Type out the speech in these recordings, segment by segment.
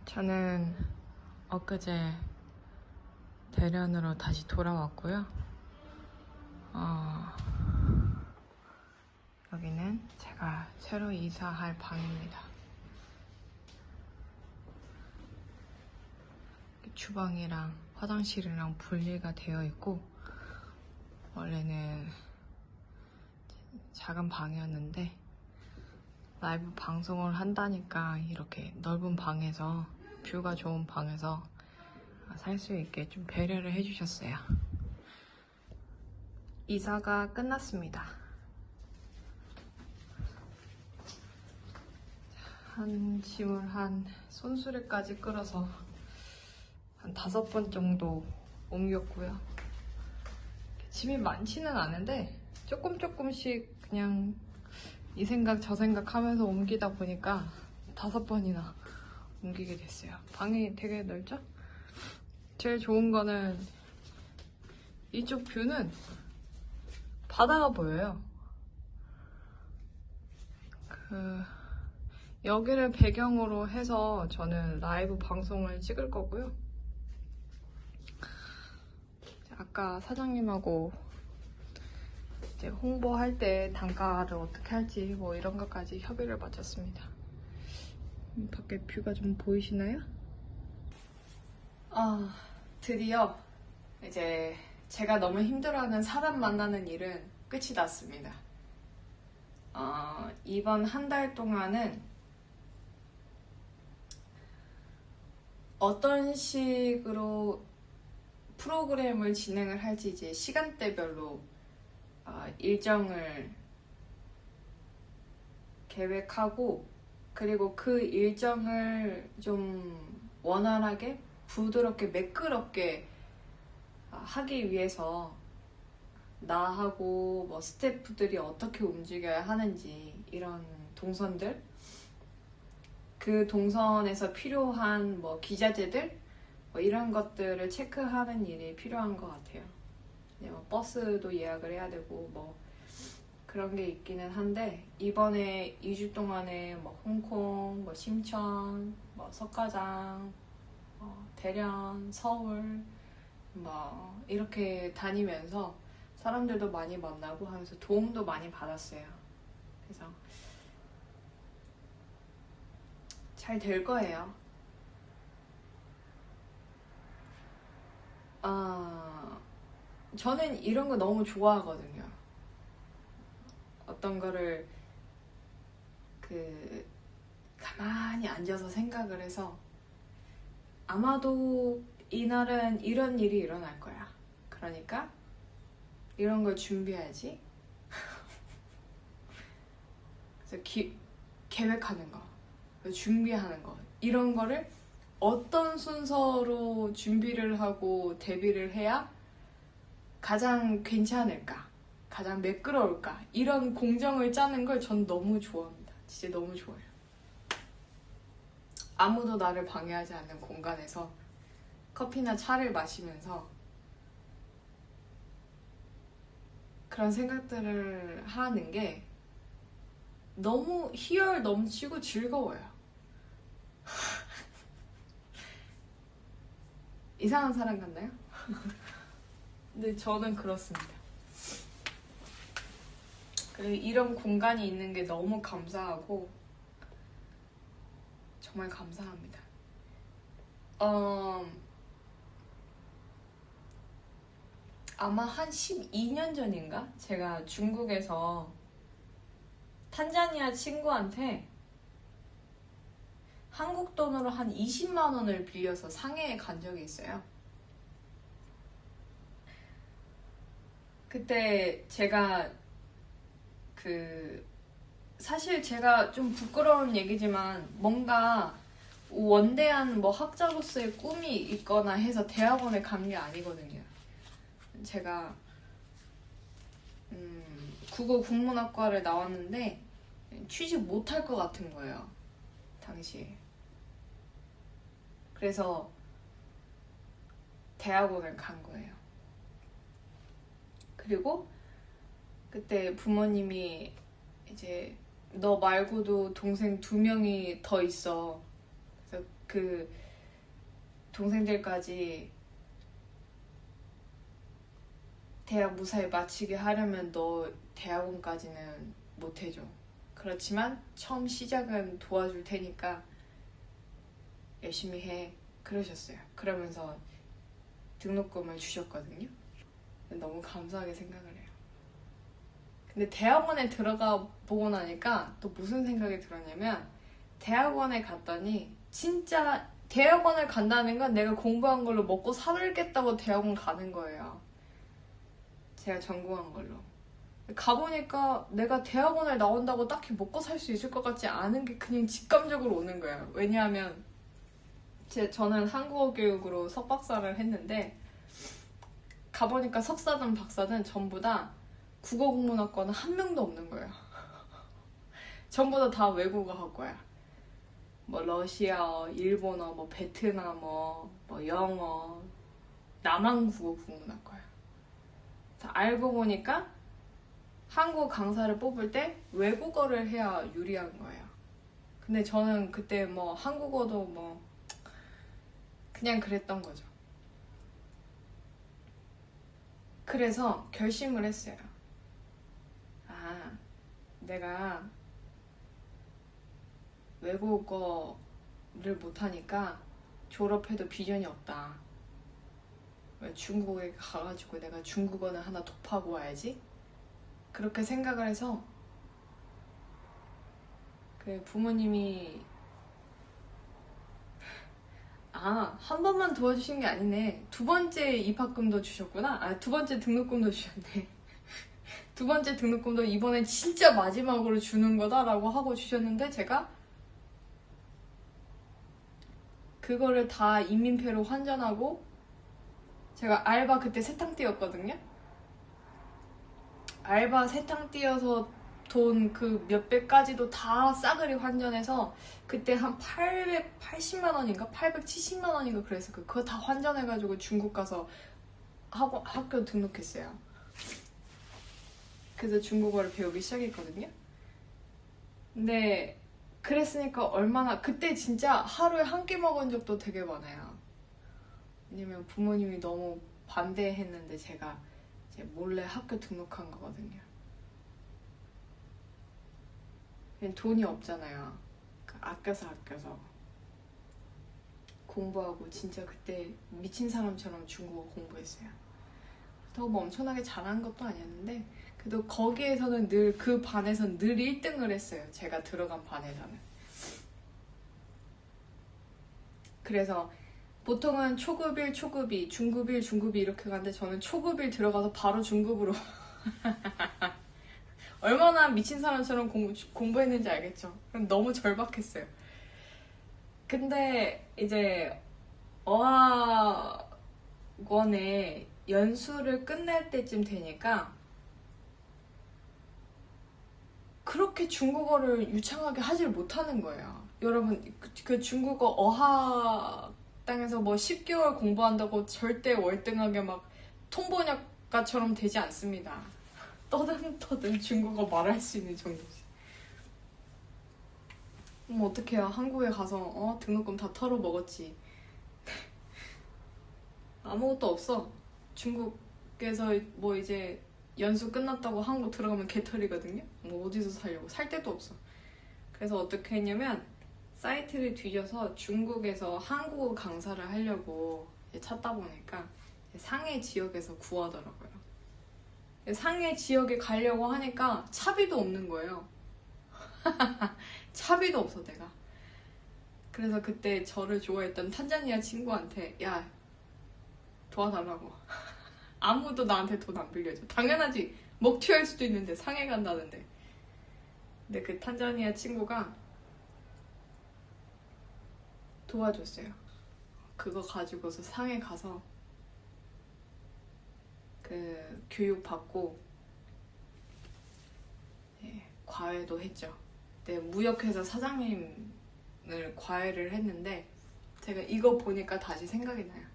저는 엊그제 대련으로 다시 돌아왔고요. 여기는 제가 새로 이사할 방입니다. 주방이랑 화장실이랑 분리가 되어 있고, 원래는 작은 방이었는데 라이브 방송을 한다니까 이렇게 넓은 방에서, 뷰가 좋은 방에서 살 수 있게 좀 배려를 해주셨어요. 이사가 끝났습니다. 짐을 손수레까지 끌어서 한 5번 정도 옮겼고요. 짐이 많지는 않은데 조금씩 그냥 이 생각 저 생각 하면서 옮기다 보니까 5번이나 옮기게 됐어요. 방이 되게 넓죠? 제일 좋은 거는 이쪽 뷰는 바다가 보여요. 여기를 배경으로 해서 저는 라이브 방송을 찍을 거고요. 아까 사장님하고 이제 홍보할 때 단가를 어떻게 할지 뭐 이런 것까지 협의를 마쳤습니다. 밖에 뷰가 좀 보이시나요? 드디어 이제 제가 너무 힘들어하는 사람 만나는 일은 끝이 났습니다. 이번 한 달 동안은 어떤 식으로 프로그램을 진행을 할지 이제 시간대별로 일정을 계획하고, 그리고 그 일정을 좀 원활하게 부드럽게 매끄럽게 하기 위해서 나하고 뭐 스태프들이 어떻게 움직여야 하는지, 이런 동선들, 그 동선에서 필요한 뭐 기자재들 뭐 이런 것들을 체크하는 일이 필요한 것 같아요. 뭐 버스도 예약을 해야 되고 뭐 그런 게 있기는 한데, 이번에 2주 동안에 뭐 홍콩, 뭐 심천, 뭐 석가장, 대련, 서울 뭐 이렇게 다니면서 사람들도 많이 만나고 하면서 도움도 많이 받았어요. 그래서 잘 될 거예요. 저는 이런 거 너무 좋아하거든요. 어떤 거를 가만히 앉아서 생각을 해서 아마도 이날은 이런 일이 일어날 거야. 그러니까 이런 걸 준비해야지. 그래서 계획하는 거, 준비하는 거, 이런 거를 어떤 순서로 준비를 하고 대비를 해야 가장 괜찮을까, 가장 매끄러울까, 이런 공정을 짜는 걸 전 너무 좋아합니다. 진짜 너무 좋아요. 아무도 나를 방해하지 않는 공간에서 커피나 차를 마시면서 그런 생각들을 하는 게 너무 희열 넘치고 즐거워요. 이상한 사람 같나요? 근데 저는 그렇습니다. 그리고 이런 공간이 있는 게 너무 감사하고 정말 감사합니다. 아마 한 12년 전인가? 제가 중국에서 탄자니아 친구한테 한국 돈으로 한 20만 원을 빌려서 상해에 간 적이 있어요. 그때 제가 사실 제가 좀 부끄러운 얘기지만 뭔가 원대한 뭐 학자로서의 꿈이 있거나 해서 대학원에 간 게 아니거든요. 제가 국어 국문학과를 나왔는데 취직 못할 것 같은 거예요, 당시에. 그래서 대학원을 간 거예요. 그리고 그때 부모님이 이제 너 말고도 동생 2명이 더 있어. 그래서 그 동생들까지 대학 무사히 마치게 하려면 너 대학원까지는 못 해줘. 그렇지만 처음 시작은 도와줄 테니까 열심히 해. 그러셨어요. 그러면서 등록금을 주셨거든요. 너무 감사하게 생각을 해요. 근데 대학원에 들어가 보고 나니까 또 무슨 생각이 들었냐면, 대학원에 갔더니 진짜 대학원을 간다는 건 내가 공부한 걸로 먹고 살겠다고 대학원 가는 거예요. 제가 전공한 걸로. 가보니까 내가 대학원을 나온다고 딱히 먹고 살 수 있을 것 같지 않은 게 그냥 직감적으로 오는 거예요. 왜냐하면 저는 한국어 교육으로 석박사를 했는데, 가보니까 석사든 박사든 전부 다 국어 국문학과는 한 명도 없는 거예요. 전부 다 외국어 학과야. 뭐 러시아어, 일본어, 뭐 베트남어, 뭐 영어, 남한국어 국문학과야. 알고 보니까 한국어 강사를 뽑을 때 외국어를 해야 유리한 거예요. 근데 저는 그때 뭐 한국어도 뭐 그냥 그랬던 거죠. 그래서 결심을 했어요. 아, 내가 외국어를 못하니까 졸업해도 비전이 없다. 중국에 가가지고 내가 중국어는 하나 독파하고 와야지. 그렇게 생각을 해서 그 부모님이 한 번만 도와주신 게 아니네. 두 번째 입학금도 주셨구나. 두 번째 등록금도 주셨네. 두 번째 등록금도 이번엔 진짜 마지막으로 주는 거다라고 하고 주셨는데, 제가 그거를 다 인민폐로 환전하고, 제가 알바 그때 세탕띠였거든요. 알바 세탕띠여서 돈 그 몇백까지도 다 싸그리 환전해서 그때 한 880만 원인가 870만 원인가 그래서 그거 다 환전해가지고 중국 가서 학교 등록했어요. 그래서 중국어를 배우기 시작했거든요. 근데 그랬으니까 얼마나, 그때 진짜 하루에 한 끼 먹은 적도 되게 많아요. 왜냐면 부모님이 너무 반대했는데 제가 이제 몰래 학교 등록한 거거든요. 돈이 없잖아요. 아껴서 공부하고 진짜 그때 미친 사람처럼 중국어 공부했어요. 더 뭐 엄청나게 잘한 것도 아니었는데 그래도 거기에서는 늘 그 반에서는 늘 1등을 했어요. 제가 들어간 반에서는. 그래서 보통은 초급 1, 초급 2, 중급 1, 중급 2 이렇게 가는데 저는 초급 1 들어가서 바로 중급으로 얼마나 미친 사람처럼 공부했는지 알겠죠? 그럼 너무 절박했어요. 근데 이제 어학원에 연수를 끝낼 때쯤 되니까 그렇게 중국어를 유창하게 하질 못하는 거예요. 여러분, 그 중국어 어학 땅에서 뭐 10개월 공부한다고 절대 월등하게 막 통번역가처럼 되지 않습니다. 떠든 중국어 말할 수 있는 정도지. 어떡해요. 한국에 가서 등록금 다 털어먹었지. 아무것도 없어. 중국에서 뭐 이제 연수 끝났다고 한국 들어가면 개털이거든요. 뭐 어디서 살려고. 살 데도 없어. 그래서 어떻게 했냐면 사이트를 뒤져서 중국에서 한국어 강사를 하려고 찾다 보니까 상해 지역에서 구하더라고요. 상해 지역에 가려고 하니까 차비도 없는 거예요. 차비도 없어 내가. 그래서 그때 저를 좋아했던 탄자니아 친구한테 야 도와달라고. 아무도 나한테 돈 안 빌려줘. 당연하지. 먹튀할 수도 있는데 상해 간다는데. 근데 그 탄자니아 친구가 도와줬어요. 그거 가지고서 상해 가서 그 교육 받고 과외도 했죠. 네, 무역회사 사장님을 과외를 했는데 제가 이거 보니까 다시 생각이 나요.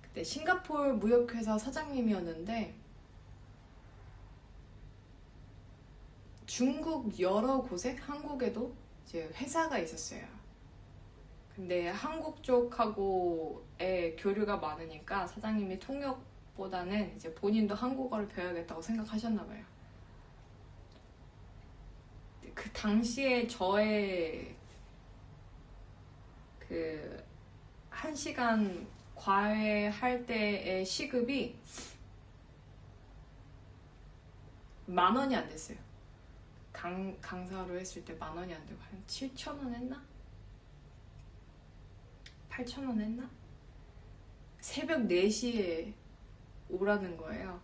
그때 싱가포르 무역회사 사장님이었는데 중국 여러 곳에 한국에도 이제 회사가 있었어요. 근데 한국 쪽하고의 교류가 많으니까 사장님이 통역보다는 이제 본인도 한국어를 배워야겠다고 생각하셨나 봐요. 그 당시에 저의 그 1시간 과외할 때의 시급이 10,000원이 안 됐어요. 강사로 했을 때 10,000원이 안 되고 한 7,000원 했나? 8,000원 했나? 새벽 4시에 오라는 거예요.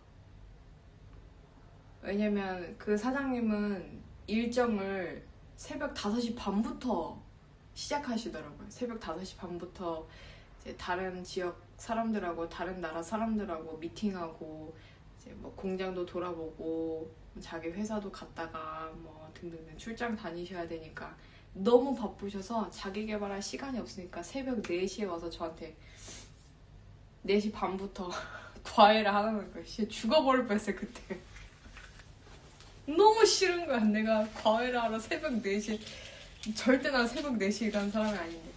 왜냐면 그 사장님은 일정을 새벽 5시 반부터 시작하시더라고요. 새벽 5시 반부터 이제 다른 지역 사람들하고 다른 나라 사람들하고 미팅하고 이제 뭐 공장도 돌아보고 자기 회사도 갔다가 뭐 등등등 출장 다니셔야 되니까 너무 바쁘셔서 자기 개발할 시간이 없으니까 새벽 4시에 와서 저한테 4시 반부터 과외를 하는 거예요. 진짜 죽어버릴 뻔했어요 그때. 너무 싫은 거야. 내가 과외를 하러 새벽 4시, 절대 난 새벽 4시에 간 사람이 아닌데.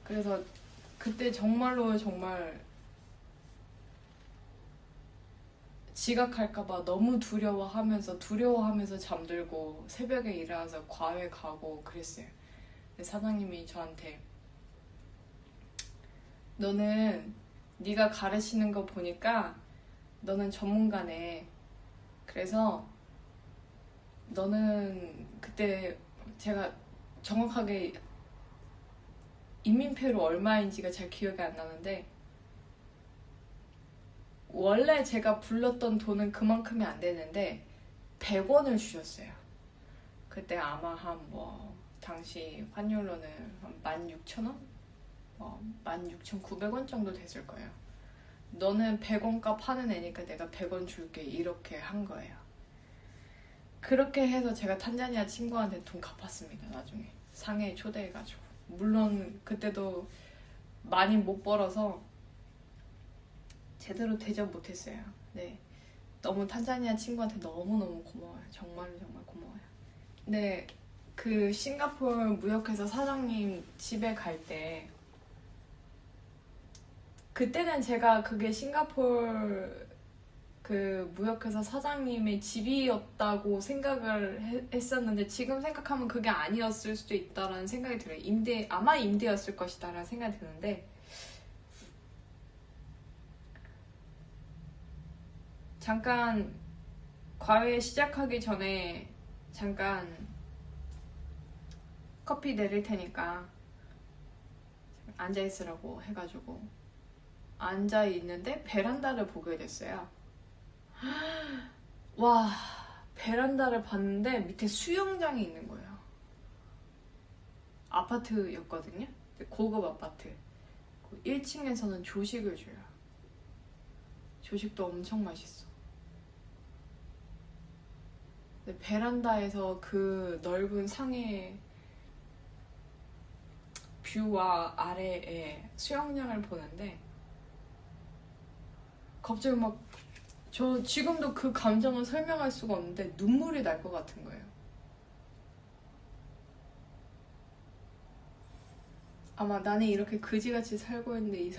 그래서 그때 정말로 정말 지각할까봐 너무 두려워하면서 잠들고 새벽에 일어나서 과외 가고 그랬어요. 근데 사장님이 저한테 너는 네가 가르치는 거 보니까 너는 전문가네. 그래서 너는 그때 제가 정확하게 인민폐로 얼마인지가 잘 기억이 안 나는데 원래 제가 불렀던 돈은 그만큼이 안 되는데 100원을 주셨어요. 그때 아마 한 뭐 당시 환율로는 한 16,000원? 16,900원 정도 됐을 거예요. 너는 100원 값 하는 애니까 내가 100원 줄게 이렇게 한 거예요. 그렇게 해서 제가 탄자니아 친구한테 돈 갚았습니다. 나중에 상해에 초대해가지고. 물론 그때도 많이 못 벌어서 제대로 대접 못했어요. 네, 너무 탄자니아 친구한테 너무너무 고마워요. 정말 고마워요. 네, 그 싱가포르 무역회사 사장님 집에 갈 때 그때는 제가 그게 싱가포르 그 무역회사 사장님의 집이었다고 생각을 했었는데 지금 생각하면 그게 아니었을 수도 있다라는 생각이 들어요. 아마 임대였을 것이다라는 생각이 드는데 잠깐 과외 시작하기 전에 잠깐 커피 내릴 테니까 앉아있으라고 해가지고 앉아있는데 베란다를 보게 됐어요. 와, 베란다를 봤는데 밑에 수영장이 있는 거예요. 아파트였거든요. 고급 아파트. 1층에서는 조식을 줘요. 조식도 엄청 맛있어. 근데 베란다에서 그 넓은 상해 뷰와 아래에 수영장을 보는데 갑자기 막 저 지금도 그 감정을 설명할 수가 없는데 눈물이 날 것 같은 거예요. 아마 나는 이렇게 그지같이 살고 있는데 이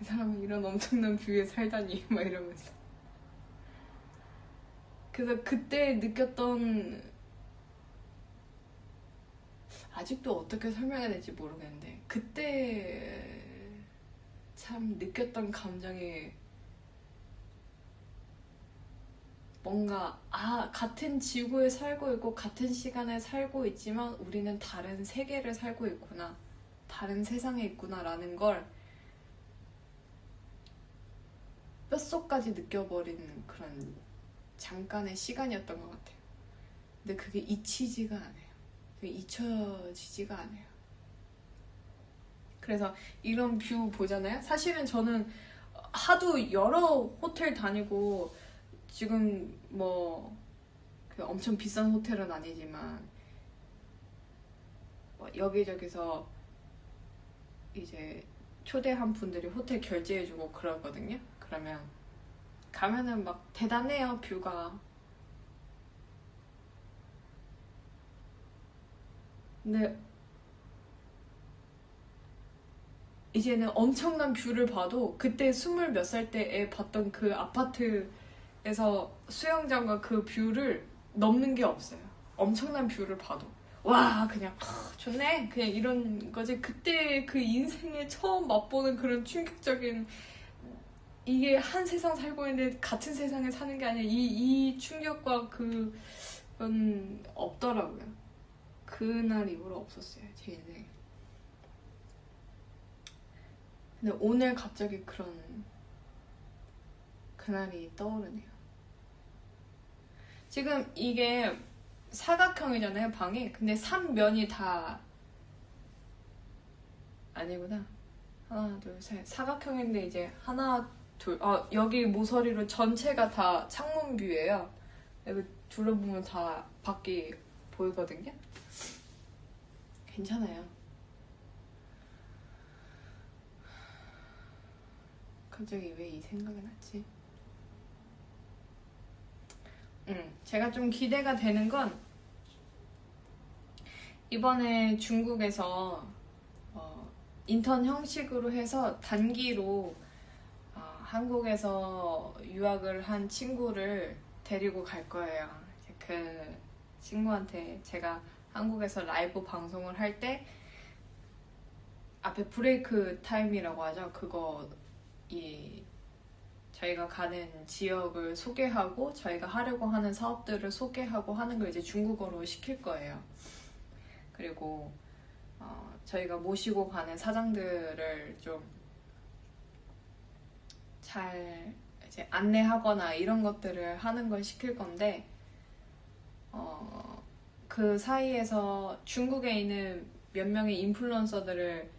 사람은 이런 엄청난 뷰에 살다니 막 이러면서. 그래서 그때 느꼈던, 아직도 어떻게 설명해야 될지 모르겠는데 그때 참 느꼈던 감정이 뭔가 같은 지구에 살고 있고 같은 시간에 살고 있지만 우리는 다른 세계를 살고 있구나, 다른 세상에 있구나 라는 걸 뼛속까지 느껴버린 그런 잠깐의 시간이었던 것 같아요. 근데 그게 잊히지가 않아요. 그게 잊혀지지가 않아요. 그래서 이런 뷰 보잖아요. 사실은 저는 하도 여러 호텔 다니고 지금 뭐 엄청 비싼 호텔은 아니지만 뭐 여기저기서 이제 초대한 분들이 호텔 결제해주고 그러거든요. 그러면 가면은 막 대단해요, 뷰가. 근데 이제는 엄청난 뷰를 봐도 그때 20몇 살 때에 봤던 그 아파트에서 수영장과 그 뷰를 넘는 게 없어요. 엄청난 뷰를 봐도 와 그냥 좋네 그냥 이런 거지. 그때 그 인생에 처음 맛보는 그런 충격적인, 이게 한 세상 살고 있는데 같은 세상에 사는 게 아니라 이 충격과 그건 없더라고요. 그날 이후로 없었어요 제 인생에. 근데 오늘 갑자기 그런 그날이 떠오르네요. 지금 이게 사각형이잖아요 방이. 근데 3면이 다 아니구나. 하나 둘 셋 사각형인데 이제 하나 둘 여기 모서리로 전체가 다 창문 뷰예요. 여기 둘러보면 다 밖이 보이거든요. 괜찮아요. 갑자기 왜 이 생각이 났지? 제가 좀 기대가 되는 건 이번에 중국에서 인턴 형식으로 해서 단기로 한국에서 유학을 한 친구를 데리고 갈 거예요. 그 친구한테 제가 한국에서 라이브 방송을 할 때 앞에 브레이크 타임이라고 하죠. 그거 저희가 가는 지역을 소개하고 저희가 하려고 하는 사업들을 소개하고 하는 걸 이제 중국어로 시킬 거예요. 그리고 저희가 모시고 가는 사장들을 좀 잘 이제 안내하거나 이런 것들을 하는 걸 시킬 건데 그 사이에서 중국에 있는 몇 명의 인플루언서들을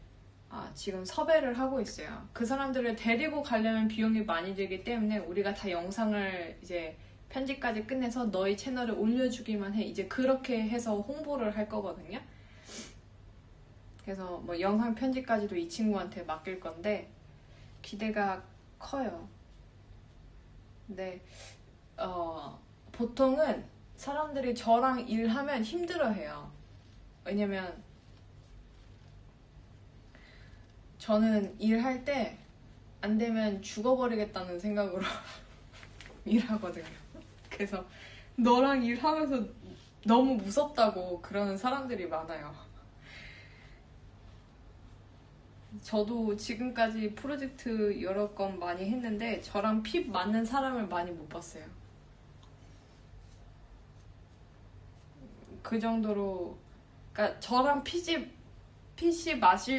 지금 섭외를 하고 있어요. 그 사람들을 데리고 가려면 비용이 많이 들기 때문에 우리가 다 영상을 이제 편집까지 끝내서 너희 채널에 올려주기만 해. 이제 그렇게 해서 홍보를 할 거거든요. 그래서 뭐 영상 편집까지도 이 친구한테 맡길 건데 기대가 커요. 근데 보통은 사람들이 저랑 일하면 힘들어해요. 왜냐면 저는 일할 때 안 되면 죽어버리겠다는 생각으로 일하거든요. 그래서 너랑 일하면서 너무 무섭다고 그러는 사람들이 많아요. 저도 지금까지 프로젝트 여러 건 많이 했는데 저랑 핏 맞는 사람을 많이 못 봤어요. 그 정도로, 그러니까 저랑 핏이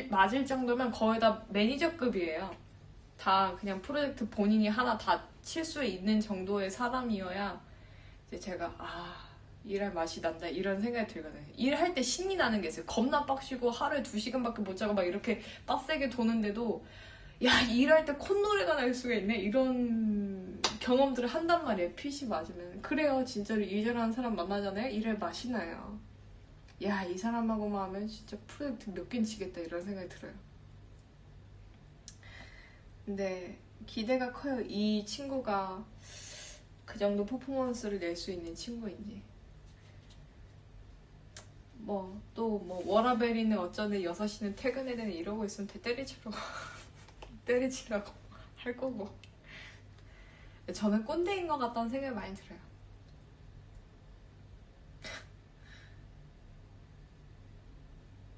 맞을 정도면 거의 다 매니저급이에요. 다 그냥 프로젝트 본인이 하나 다 칠 수 있는 정도의 사람이어야 이제 제가 일할 맛이 난다 이런 생각이 들거든요. 일할 때 신이 나는 게 있어요. 겁나 빡시고 하루에 2시간밖에 못 자고 막 이렇게 빡세게 도는데도 야 일할 때 콧노래가 날 수가 있네 이런 경험들을 한단 말이에요. 핏이 맞으면. 그래요. 진짜로 일잘하는 사람 만나잖아요. 일할 맛이 나요. 야 이 사람하고만 하면 진짜 프로젝트 몇 개는 치겠다 이런 생각이 들어요. 근데 기대가 커요. 이 친구가 그 정도 퍼포먼스를 낼 수 있는 친구인지. 또 워라벨이는 어쩌네 6시는 퇴근해야 되네 이러고 있으면 때리치라고 할 거고. 저는 꼰대인 것 같다는 생각이 많이 들어요.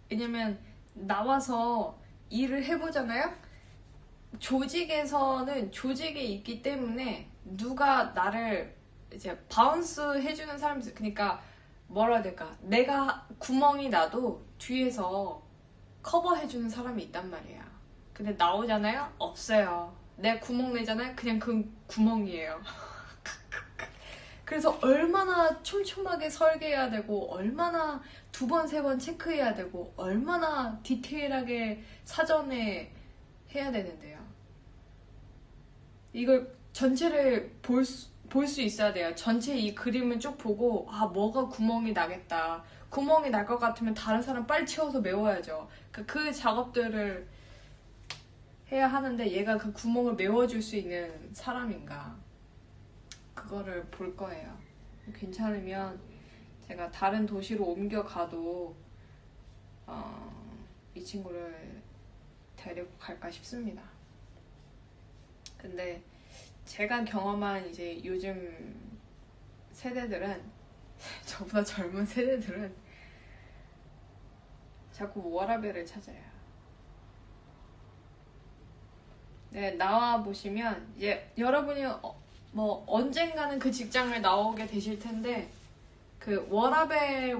왜냐면 나와서 일을 해보잖아요. 조직에서는 조직에 있기 때문에 누가 나를 이제 바운스 해주는 사람이 있어요. 그러니까 뭐라 해야 될까, 내가 구멍이 나도 뒤에서 커버해주는 사람이 있단 말이야. 근데 나오잖아요? 없어요. 내가 구멍 내잖아요? 그냥 그 구멍이에요. 그래서 얼마나 촘촘하게 설계해야 되고 얼마나 2번, 3번 체크해야 되고 얼마나 디테일하게 사전에 해야 되는데요. 이걸 전체를 볼 수 있어야 돼요. 전체 이 그림을 쭉 보고 뭐가 구멍이 나겠다. 구멍이 날 것 같으면 다른 사람 빨리 채워서 메워야죠. 그 작업들을 해야 하는데 얘가 그 구멍을 메워줄 수 있는 사람인가 그거를 볼 거예요. 괜찮으면 제가 다른 도시로 옮겨가도 이 친구를 데리고 갈까 싶습니다. 근데 제가 경험한 이제 요즘 세대들은 저보다 젊은 세대들은 자꾸 워라밸을 찾아요. 네, 나와 보시면 이제 여러분이 뭐 언젠가는 그 직장을 나오게 되실 텐데 그 워라밸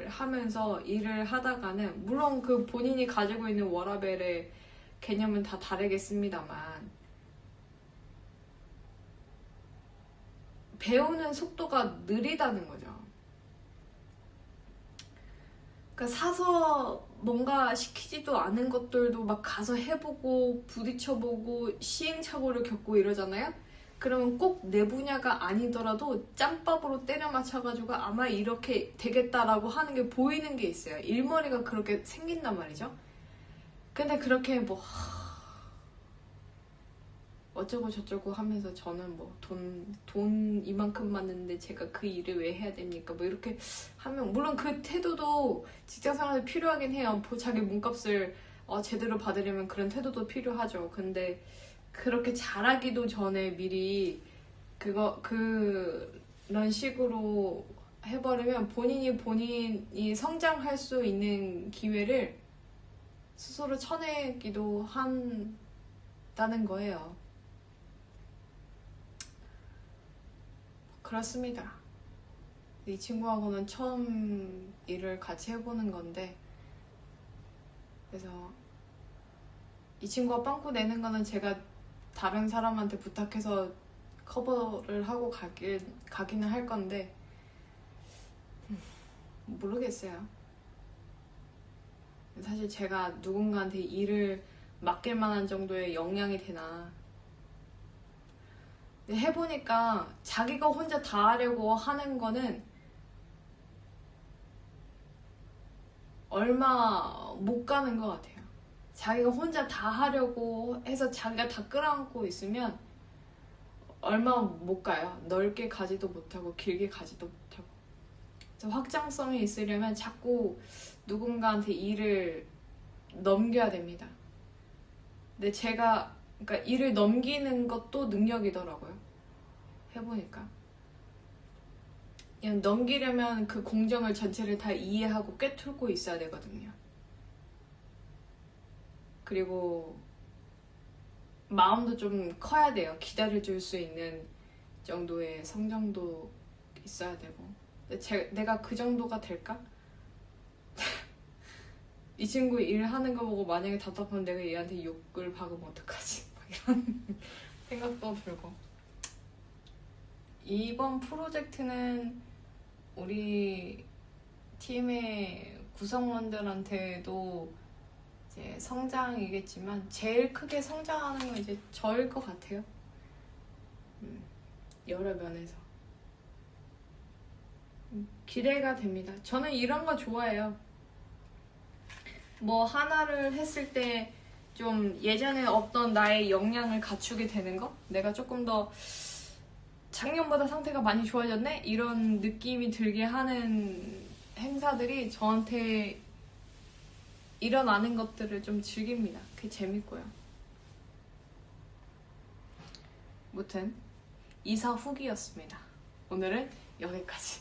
하면서 일을 하다가는 물론 그 본인이 가지고 있는 워라밸의 개념은 다 다르겠습니다만 배우는 속도가 느리다는 거죠. 그러니까 사서 뭔가 시키지도 않은 것들도 막 가서 해보고 부딪혀보고 시행착오를 겪고 이러잖아요. 그러면 꼭 내 분야가 아니더라도 짬밥으로 때려 맞춰가지고 아마 이렇게 되겠다라고 하는 게 보이는 게 있어요. 일머리가 그렇게 생긴단 말이죠. 근데 그렇게 뭐 어쩌고 저쩌고 하면서 저는 뭐 돈 이만큼 받는데 제가 그 일을 왜 해야 됩니까? 뭐 이렇게 하면 물론 그 태도도 직장생활에 필요하긴 해요. 자기 몸값을 제대로 받으려면 그런 태도도 필요하죠. 근데 그렇게 잘하기도 전에 미리 그런 식으로 해버리면 본인이 성장할 수 있는 기회를 스스로 쳐내기도 한다는 거예요. 그렇습니다. 이 친구하고는 처음 일을 같이 해보는 건데 그래서 이 친구가 빵꾸 내는 거는 제가 다른 사람한테 부탁해서 커버를 하고 가기는 할 건데 모르겠어요. 사실 제가 누군가한테 일을 맡길 만한 정도의 역량이 되나. 근데 해보니까 자기가 혼자 다 하려고 하는 거는 얼마 못 가는 것 같아요. 자기가 혼자 다 하려고 해서 자기가 다 끌어안고 있으면 얼마 못 가요. 넓게 가지도 못하고 길게 가지도 못하고. 그래서 확장성이 있으려면 자꾸 누군가한테 일을 넘겨야 됩니다. 근데 제가 그러니까 일을 넘기는 것도 능력이더라고요. 해보니까. 그냥 넘기려면 그 공정을 전체를 다 이해하고 꿰뚫고 있어야 되거든요. 그리고 마음도 좀 커야 돼요. 기다려줄 수 있는 정도의 성장도 있어야 되고. 내가 그 정도가 될까? 이 친구 일하는 거 보고 만약에 답답하면 내가 얘한테 욕을 박으면 어떡하지? 막 이런 생각도 들고. 이번 프로젝트는 우리 팀의 구성원들한테도 이제 성장이겠지만 제일 크게 성장하는 건 이제 저일 것 같아요. 여러 면에서 기대가 됩니다. 저는 이런 거 좋아해요. 뭐 하나를 했을 때 좀 예전에 없던 나의 역량을 갖추게 되는 거? 내가 조금 더 작년보다 상태가 많이 좋아졌네? 이런 느낌이 들게 하는 행사들이 저한테 일어나는 것들을 좀 즐깁니다. 그게 재밌고요. 무튼 이사 후기였습니다. 오늘은 여기까지.